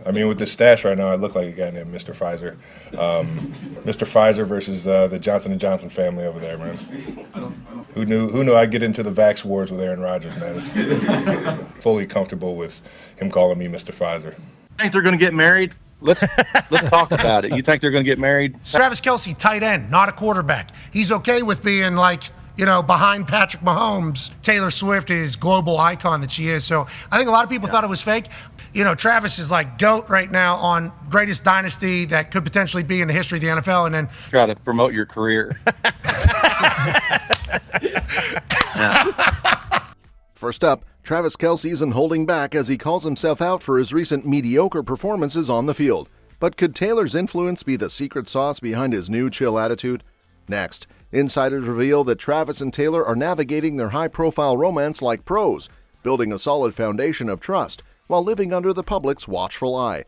I mean, with this stash right now, I look like a guy named Mr. Pfizer. Mr. Pfizer versus the Johnson & Johnson family over there, man. Who knew I'd get into the vax wars with Aaron Rodgers, man. It's fully comfortable with him calling me Mr. Pfizer. Think they're going to get married? Let's talk about it. You think they're going to get married? Travis Kelce, tight end, not a quarterback. He's okay with being behind Patrick Mahomes. Taylor Swift is global icon that she is. So I think a lot of people thought it was fake. Travis is like GOAT right now on greatest dynasty that could potentially be in the history of the NFL. And then try to promote your career. First up, Travis Kelce isn't holding back as he calls himself out for his recent mediocre performances on the field. But could Taylor's influence be the secret sauce behind his new chill attitude? Next, insiders reveal that Travis and Taylor are navigating their high-profile romance like pros, building a solid foundation of trust while living under the public's watchful eye.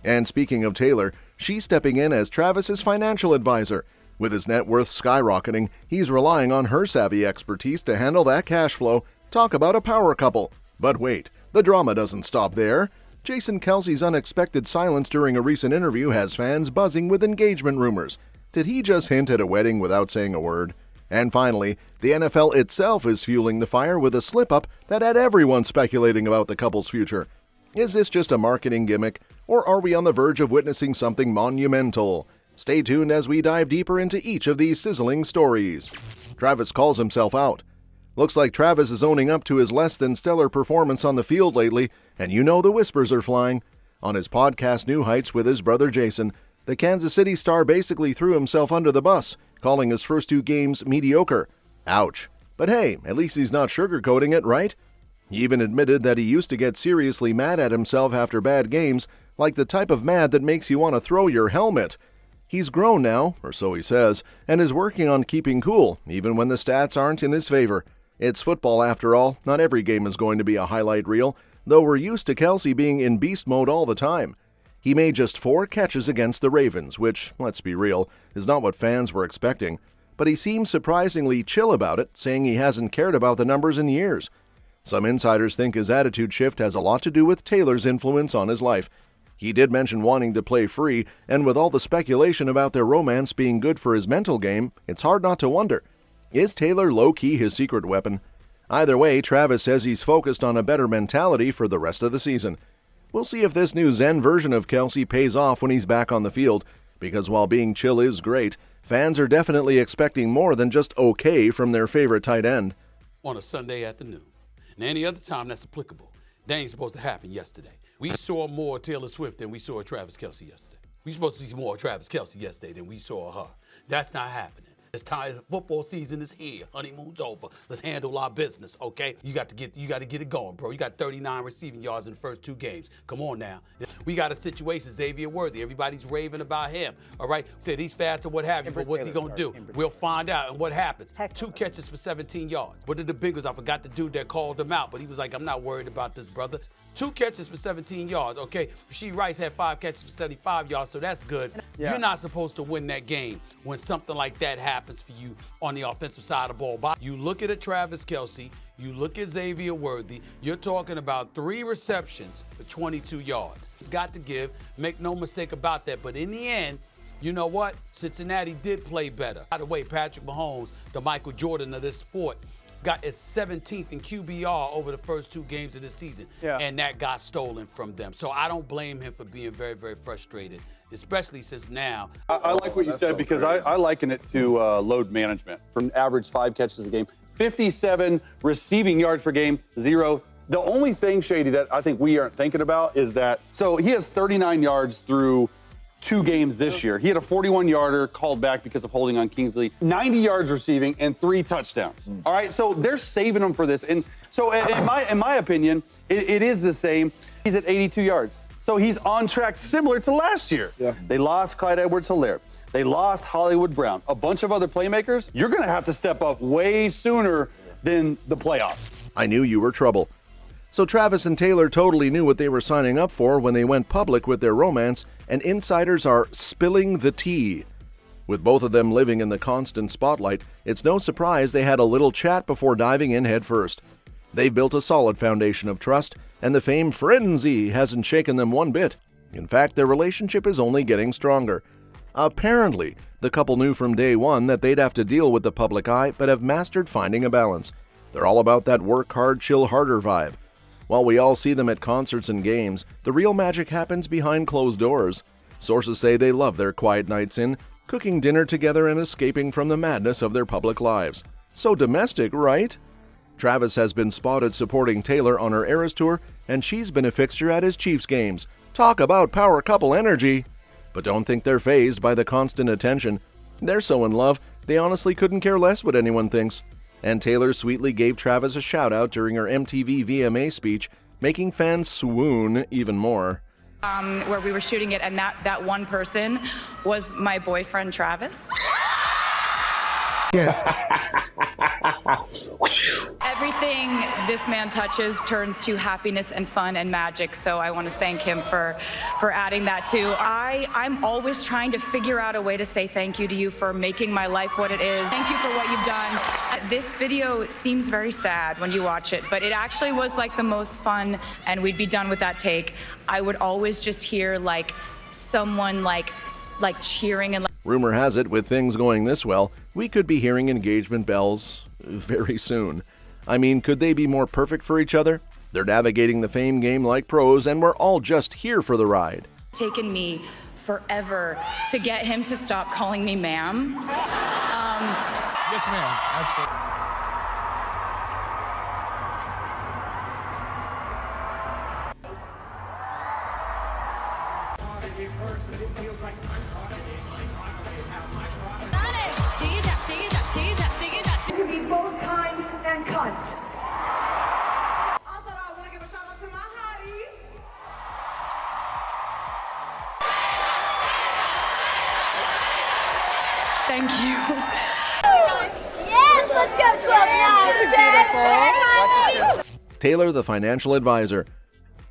And speaking of Taylor, she's stepping in as Travis's financial advisor. With his net worth skyrocketing, he's relying on her savvy expertise to handle that cash flow. Talk about a power couple. But wait, the drama doesn't stop there. Jason Kelce's unexpected silence during a recent interview has fans buzzing with engagement rumors. Did he just hint at a wedding without saying a word? And finally, the NFL itself is fueling the fire with a slip-up that had everyone speculating about the couple's future. Is this just a marketing gimmick, or are we on the verge of witnessing something monumental? Stay tuned as we dive deeper into each of these sizzling stories. Travis calls himself out. Looks like Travis is owning up to his less than stellar performance on the field lately, and the whispers are flying. On his podcast New Heights with his brother Jason, the Kansas City star basically threw himself under the bus, calling his first 2 games mediocre. Ouch. But hey, at least he's not sugarcoating it, right? He even admitted that he used to get seriously mad at himself after bad games, like the type of mad that makes you want to throw your helmet. He's grown now, or so he says, and is working on keeping cool, even when the stats aren't in his favor. It's football after all. Not every game is going to be a highlight reel, though we're used to Kelce being in beast mode all the time. He made just 4 catches against the Ravens, which, let's be real, is not what fans were expecting. But he seems surprisingly chill about it, saying he hasn't cared about the numbers in years. Some insiders think his attitude shift has a lot to do with Taylor's influence on his life. He did mention wanting to play free, and with all the speculation about their romance being good for his mental game, it's hard not to wonder, is Taylor low-key his secret weapon? Either way, Travis says he's focused on a better mentality for the rest of the season. We'll see if this new Zen version of Kelce pays off when he's back on the field, because while being chill is great, fans are definitely expecting more than just okay from their favorite tight end. On a Sunday afternoon. And any other time that's applicable. That ain't supposed to happen yesterday. We saw more Taylor Swift than we saw Travis Kelce yesterday. We supposed to see more Travis Kelce yesterday than we saw her. That's not happening. It's time. Football season is here. Honeymoon's over. Let's handle our business, okay? You got to get it going, bro. You got 39 receiving yards in the first 2 games. Come on now. We got a situation, Xavier Worthy. Everybody's raving about him, all right? Said he's fast or what have you, but what's he going to do? We'll find out. And what happens? 2 catches for 17 yards. What did the Bengals? I forgot the dude that called him out, but he was like, I'm not worried about this, brother. 2 catches for 17 yards, okay? Rasheed Rice had 5 catches for 75 yards, so that's good. Yeah. You're not supposed to win that game when something like that happens for you on the offensive side of the ball. But you look at a Travis Kelce, you look at Xavier Worthy, you're talking about 3 receptions for 22 yards. It's got to give, make no mistake about that. But in the end, you know what? Cincinnati did play better. By the way, Patrick Mahomes, the Michael Jordan of this sport, got his 17th in QBR over the first 2 games of this season, and that got stolen from them. So I don't blame him for being very, very frustrated, especially since now. I like what you said because I liken it to load management. From average 5 catches a game, 57 receiving yards per game, 0. The only thing, Shady, that I think we aren't thinking about is that, so he has 39 yards through 2 games this year. He had a 41-yarder called back because of holding on Kingsley, 90 yards receiving, and 3 touchdowns. All right, so they're saving him for this. And so in my opinion, it is the same. He's at 82 yards. So he's on track similar to last year. Yeah. They lost Clyde Edwards-Helaire. They lost Hollywood Brown. A bunch of other playmakers. You're going to have to step up way sooner than the playoffs. I knew you were trouble. So Travis and Taylor totally knew what they were signing up for when they went public with their romance, and insiders are spilling the tea. With both of them living in the constant spotlight, it's no surprise they had a little chat before diving in head first. They've built a solid foundation of trust, and the fame frenzy hasn't shaken them one bit. In fact, their relationship is only getting stronger. Apparently, the couple knew from day one that they'd have to deal with the public eye, but have mastered finding a balance. They're all about that work hard, chill harder vibe. While we all see them at concerts and games, the real magic happens behind closed doors. Sources say they love their quiet nights in, cooking dinner together and escaping from the madness of their public lives. So domestic, right? Travis has been spotted supporting Taylor on her Eras tour, and she's been a fixture at his Chiefs games. Talk about power couple energy! But don't think they're fazed by the constant attention. They're so in love, they honestly couldn't care less what anyone thinks. And Taylor sweetly gave Travis a shout-out during her MTV VMA speech, making fans swoon even more. Where we were shooting it, and that one person was my boyfriend, Travis. Everything this man touches turns to happiness and fun and magic, so I want to thank him for adding that too. I'm always trying to figure out a way to say thank you to you for making my life what it is. Thank you for what you've done. This video seems very sad when you watch it, but it actually was like the most fun, and we'd be done with that take. I would always just hear like someone like cheering and Rumor has it, with things going this well, we could be hearing engagement bells very soon. I mean, could they be more perfect for each other? They're navigating the fame game like pros, and we're all just here for the ride. Taken me forever to get him to stop calling me ma'am. Yes, ma'am. Absolutely. You can be both kind and cunt. Also, I want to give a shout out to my hotties. Thank you. Yes, let's get some now, Taylor, the financial advisor.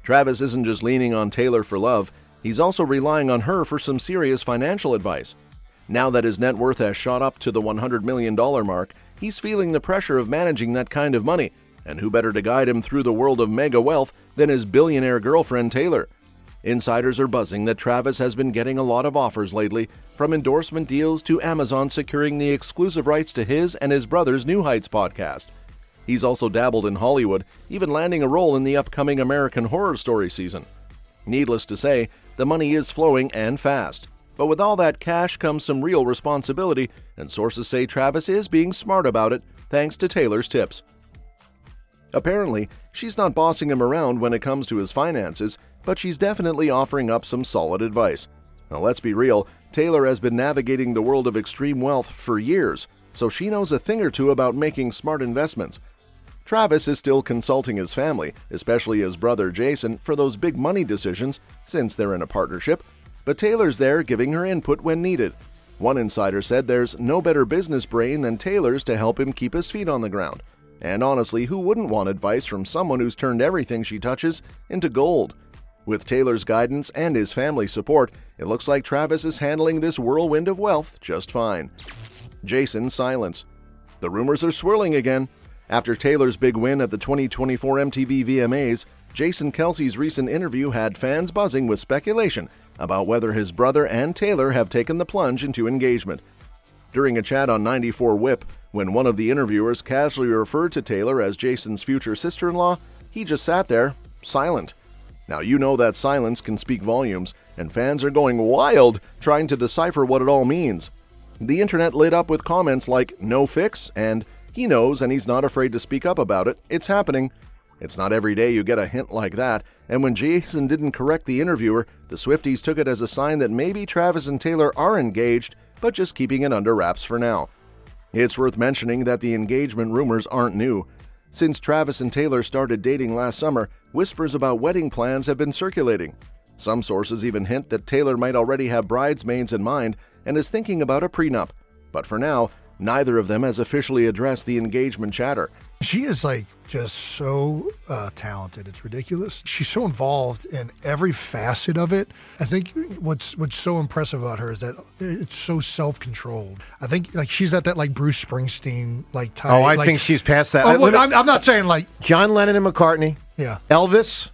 Travis isn't just leaning on Taylor for love, he's also relying on her for some serious financial advice. Now that his net worth has shot up to the $100 million mark, he's feeling the pressure of managing that kind of money, and who better to guide him through the world of mega wealth than his billionaire girlfriend Taylor? Insiders are buzzing that Travis has been getting a lot of offers lately, from endorsement deals to Amazon securing the exclusive rights to his and his brother's New Heights podcast. He's also dabbled in Hollywood, even landing a role in the upcoming American Horror Story season. Needless to say, the money is flowing and fast. But with all that cash comes some real responsibility, and sources say Travis is being smart about it, thanks to Taylor's tips. Apparently, she's not bossing him around when it comes to his finances, but she's definitely offering up some solid advice. Now let's be real, Taylor has been navigating the world of extreme wealth for years, so she knows a thing or two about making smart investments. Travis is still consulting his family, especially his brother Jason, for those big money decisions, since they're in a partnership, but Taylor's there giving her input when needed. One insider said there's no better business brain than Taylor's to help him keep his feet on the ground. And honestly, who wouldn't want advice from someone who's turned everything she touches into gold? With Taylor's guidance and his family support, it looks like Travis is handling this whirlwind of wealth just fine. Jason's silence. The rumors are swirling again. After Taylor's big win at the 2024 MTV VMAs, Jason Kelce's recent interview had fans buzzing with speculation about whether his brother and Taylor have taken the plunge into engagement. During a chat on 94 WHIP, when one of the interviewers casually referred to Taylor as Jason's future sister-in-law, he just sat there, silent. Now you know that silence can speak volumes, and fans are going wild trying to decipher what it all means. The internet lit up with comments like, "No fix," and "He knows and he's not afraid to speak up about it. It's happening." It's not every day you get a hint like that, and when Jason didn't correct the interviewer, the Swifties took it as a sign that maybe Travis and Taylor are engaged, but just keeping it under wraps for now. It's worth mentioning that the engagement rumors aren't new. Since Travis and Taylor started dating last summer, whispers about wedding plans have been circulating. Some sources even hint that Taylor might already have bridesmaids in mind and is thinking about a prenup. But for now, neither of them has officially addressed the engagement chatter. She is just so talented. It's ridiculous. She's so involved in every facet of it. I think what's so impressive about her is that it's so self-controlled. I think she's at that Bruce Springsteen type. Oh, I think she's past that. Oh, I'm not saying John Lennon and McCartney. Yeah. Elvis,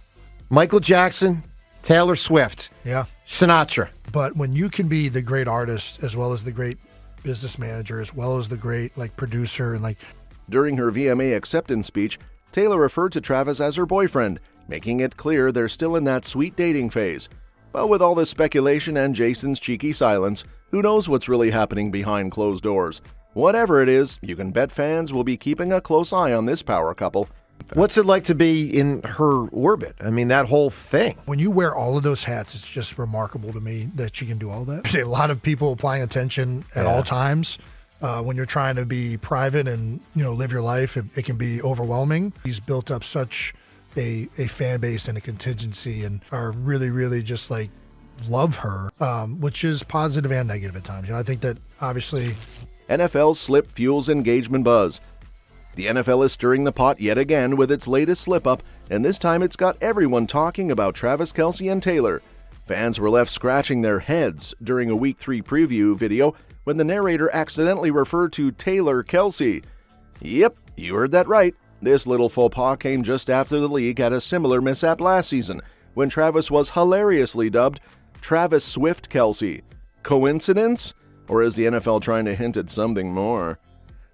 Michael Jackson, Taylor Swift. Yeah. Sinatra. But when you can be the great artist as well as the great business manager as well as the great producer and During her VMA acceptance speech, Taylor referred to Travis as her boyfriend, making it clear they're still in that sweet dating phase. But with all this speculation and Jason's cheeky silence, who knows what's really happening behind closed doors? Whatever it is, you can bet fans will be keeping a close eye on this power couple. What's it like to be in her orbit? I mean, that whole thing. when you wear all of those hats, it's just remarkable to me that she can do all that. A lot of people applying attention at all times. When you're trying to be private and live your life, it can be overwhelming. He's built up such a fan base and a contingency, and are really just love her, which is positive and negative at times. I think that obviously NFL's slip fuels engagement buzz. The NFL is stirring the pot yet again with its latest slip-up, and this time it's got everyone talking about Travis Kelce and Taylor. Fans were left scratching their heads during a Week 3 preview video when the narrator accidentally referred to Taylor Kelce. Yep, you heard that right. This little faux pas came just after the league had a similar mishap last season, when Travis was hilariously dubbed Travis Swift Kelce. Coincidence? Or is the NFL trying to hint at something more?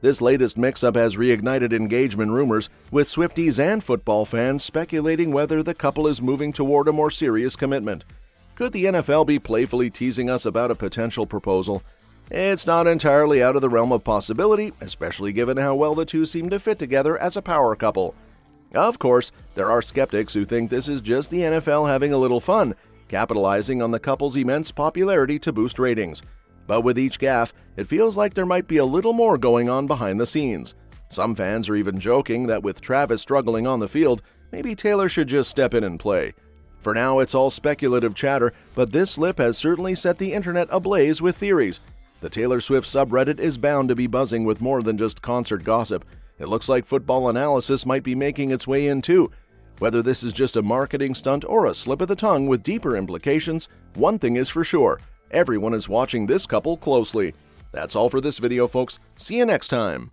This latest mix-up has reignited engagement rumors, with Swifties and football fans speculating whether the couple is moving toward a more serious commitment. Could the NFL be playfully teasing us about a potential proposal? It's not entirely out of the realm of possibility, especially given how well the two seem to fit together as a power couple. Of course, there are skeptics who think this is just the NFL having a little fun, capitalizing on the couple's immense popularity to boost ratings. But with each gaffe, it feels like there might be a little more going on behind the scenes. Some fans are even joking that with Travis struggling on the field, maybe Taylor should just step in and play. For now, it's all speculative chatter, but this slip has certainly set the internet ablaze with theories. The Taylor Swift subreddit is bound to be buzzing with more than just concert gossip. It looks like football analysis might be making its way in too. Whether this is just a marketing stunt or a slip of the tongue with deeper implications, one thing is for sure. Everyone is watching this couple closely. That's all for this video, folks. See you next time.